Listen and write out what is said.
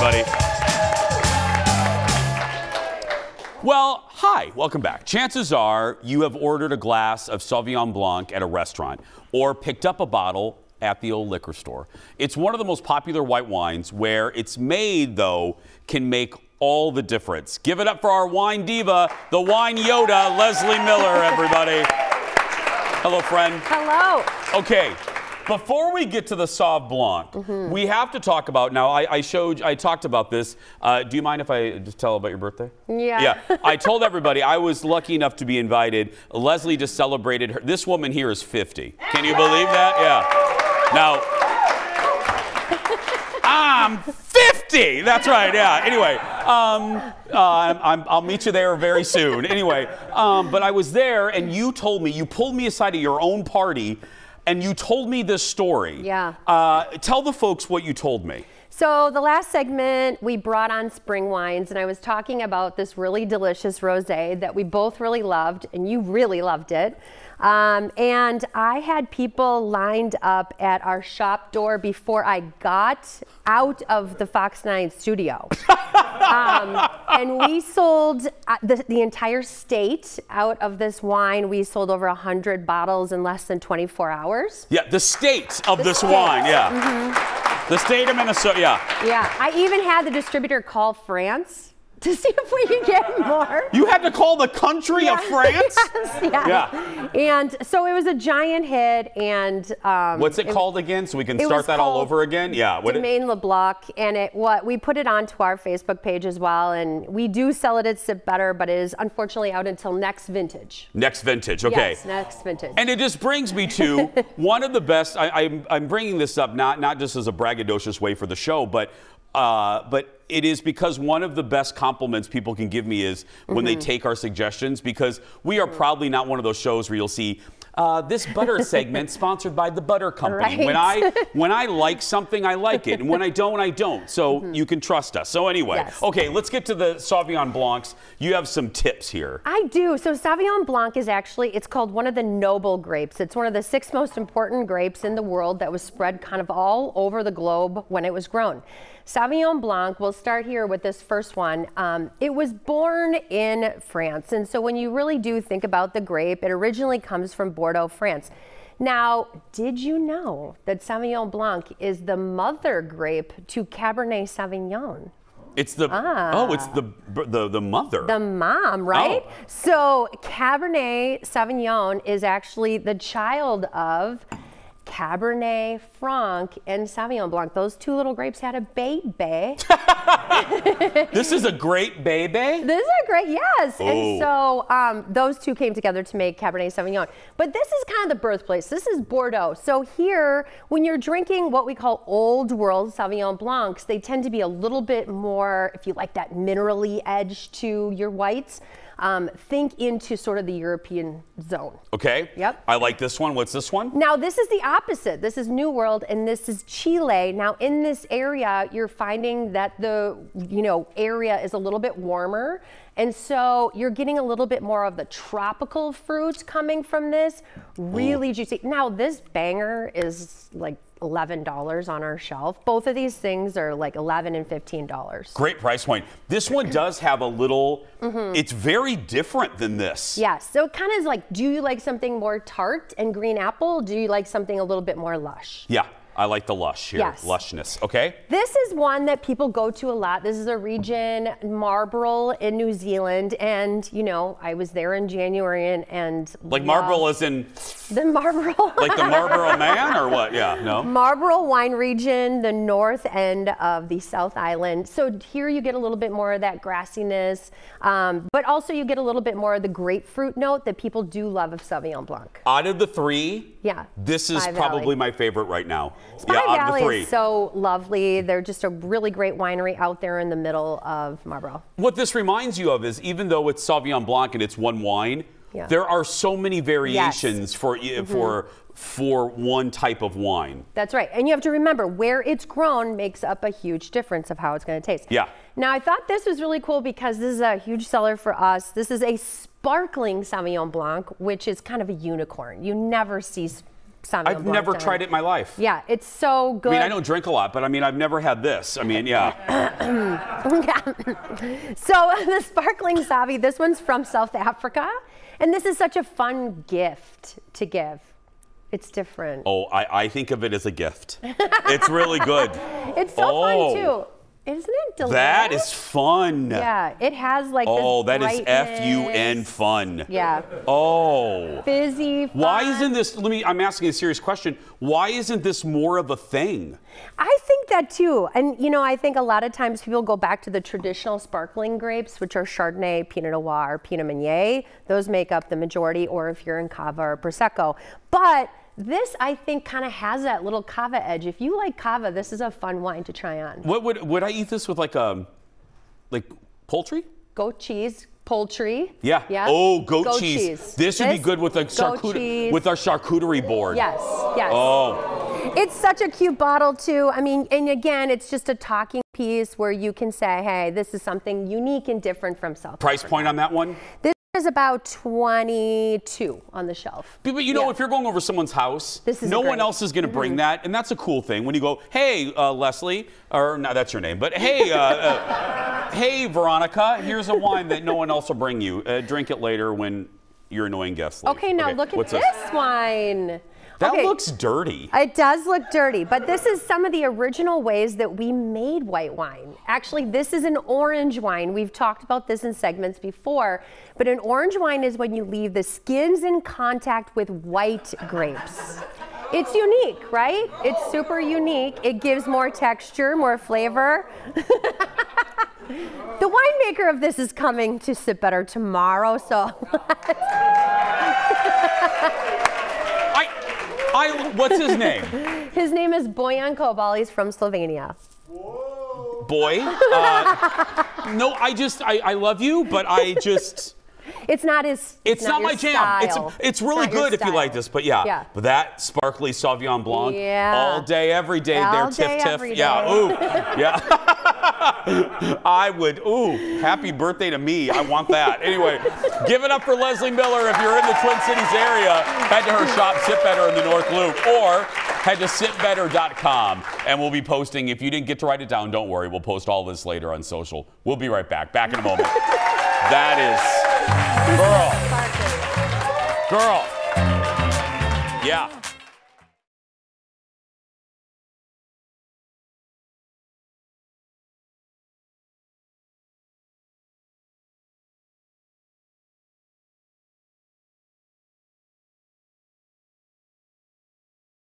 everybody. Well, hi, welcome back. Chances are you have ordered a glass of Sauvignon Blanc at a restaurant or picked up a bottle at the old liquor store. It's one of the most popular white wines where it's made, though, can make all the difference. Give it up for our wine diva, the wine Yoda, Leslee Miller, everybody. Hello, friend. Hello. Okay. Before we get to the Sauv Blanc, we have to talk about, now I talked about this. Do you mind if I just tell about your birthday? Yeah. Yeah. I told everybody I was lucky enough to be invited. Leslie just celebrated her. This woman here is 50. Can you believe that? Yeah. Now, I'm 50. That's right. Yeah. Anyway, I'll meet you there very soon. Anyway, but I was there and you told me, you pulled me aside at your own party and you told me this story. Yeah. Tell the folks what you told me. So the last segment, we brought on spring wines, and I was talking about this really delicious rosé that we both really loved, and you really loved it. And I had people lined up at our shop door before I got out of the Fox 9 studio. And we sold the entire state out of this wine. We sold over 100 bottles in less than 24 hours. Yeah, the state of this wine, yeah. The state of Minnesota, yeah. Yeah, I even had the distributor call France to see if we could get more. You had to call the country of France? Yes, yeah. And so it was a giant hit. And what's it called again? So we can start that all over again? Yeah. Domaine LeBlanc, and we put it onto our Facebook page as well. And we do sell it at Sip Better, but it is unfortunately out until next vintage. Next vintage, okay. Yes, next vintage. And it just brings me to one of the best. I'm bringing this up not just as a braggadocious way for the show, but it is because one of the best compliments people can give me is when they take our suggestions, because we are probably not one of those shows where you'll see this butter segment sponsored by the Butter Company. Right. When I like something, I like it, and when I don't, I don't. So you can trust us. So anyway, yes. Okay, let's get to the Sauvignon Blancs. You have some tips here. I do. So Sauvignon Blanc is actually, it's called one of the noble grapes. It's one of the 6 most important grapes in the world that was spread kind of all over the globe when it was grown. Sauvignon Blanc, we'll start here with this first one. It was born in France. And so when you really do think about the grape, it originally comes from Bordeaux, France. Now, did you know that Sauvignon Blanc is the mother grape to Cabernet Sauvignon? It's the it's the mother. The mom, right? Oh. So Cabernet Sauvignon is actually the child of Cabernet Franc and Sauvignon Blanc. Those 2 little grapes had a baby. This is a great baby? This is a great, yes. Oh. And so those 2 came together to make Cabernet Sauvignon. But this is kind of the birthplace. This is Bordeaux. So here, when you're drinking what we call old world Sauvignon Blancs, they tend to be a little bit more, if you like that minerally edge to your whites, think into sort of the European zone. Okay. Yep. I like this one. What's this one? Now, this is the opposite. This is New World, and this is Chile. Now, in this area, you're finding that the, area is a little bit warmer. And so you're getting a little bit more of the tropical fruit coming from this. Really juicy. Now, this banger is like $11 on our shelf. Both of these things are like $11 and $15. Great price point. This one does have a little, it's very different than this. Yes, so it kind of is like, do you like something more tart and green apple? Do you like something a little bit more lush? Yeah. I like the lush here, yes. Lushness, okay? This is one that people go to a lot. This is a region, Marlborough in New Zealand, and I was there in January and like Marlborough as in the Marlborough, like the Marlborough Man or what? Yeah, no. Marlborough wine region, the north end of the South Island. So here you get a little bit more of that grassiness, but also you get a little bit more of the grapefruit note that people do love of Sauvignon Blanc. Out of the 3, yeah, this is probably my favorite right now. Spy Valley is so lovely. They're just a really great winery out there in the middle of Marlborough. What this reminds you of is, even though it's Sauvignon Blanc and it's one wine, there are so many variations for one type of wine. That's right. And you have to remember, where it's grown makes up a huge difference of how it's going to taste. Yeah. Now, I thought this was really cool because this is a huge seller for us. This is a sparkling Sauvignon Blanc, which is kind of a unicorn. You never see Sauvignon I've Blanc never tonight. tried it in my life. Yeah, it's so good. I mean, I don't drink a lot, but I mean, I've never had this. I mean, yeah. So the sparkling Savi, this one's from South Africa, and this is such a fun gift to give. It's different. Oh, I think of it as a gift. It's really good. It's so fun too. Isn't it delicious? That is fun. Yeah, it has like Oh, this that is F-U-N fun. Yeah. Oh. Fizzy fun. Why isn't this, I'm asking a serious question. Why isn't this more of a thing? I think that too. And you know, I think a lot of times people go back to the traditional sparkling grapes, which are Chardonnay, Pinot Noir, Pinot Meunier. Those make up the majority, or if you're in Cava or Prosecco. But this, I think, kind of has that little Cava edge. If you like Cava, this is a fun wine to try on. What would I eat this with, like poultry? Goat cheese, poultry. Yeah. Yeah. Oh, goat cheese. This would be good with our charcuterie board. Yes. Yes. Oh. It's such a cute bottle too. I mean, and again, it's just a talking piece where you can say, hey, this is something unique and different from South Africa. Price point on that one? This is about 22 on the shelf. But you know, if you're going over someone's house, no one else is going to bring that, and that's a cool thing. When you go, hey, Leslie, or no, that's your name, but hey, hey, Veronica, here's a wine that no one else will bring you. Drink it later when your annoying guests leave. Okay, now look at this wine. That looks dirty. It does look dirty, but this is some of the original ways that we made white wine. Actually, this is an orange wine. We've talked about this in segments before, but an orange wine is when you leave the skins in contact with white grapes. It's unique, right? It's super unique. It gives more texture, more flavor. The winemaker of this is coming to Sip Better tomorrow, so. What's his name? His name is Bojan Kobal. He's from Slovenia. Boy? No, I love you, but I just... It's not his. It's not my jam. It's really good if you like this, but yeah. But that sparkly Sauvignon Blanc, all day, every day, tiff. Yeah, ooh, yeah. I would, happy birthday to me. I want that. Anyway, give it up for Leslee Miller. If you're in the Twin Cities area, head to her shop, Sip Better in the North Loop, or head to sipbetter.com, and we'll be posting. If you didn't get to write it down, don't worry. We'll post all this later on social. We'll be right back. Back in a moment. That is... Girl. Yeah.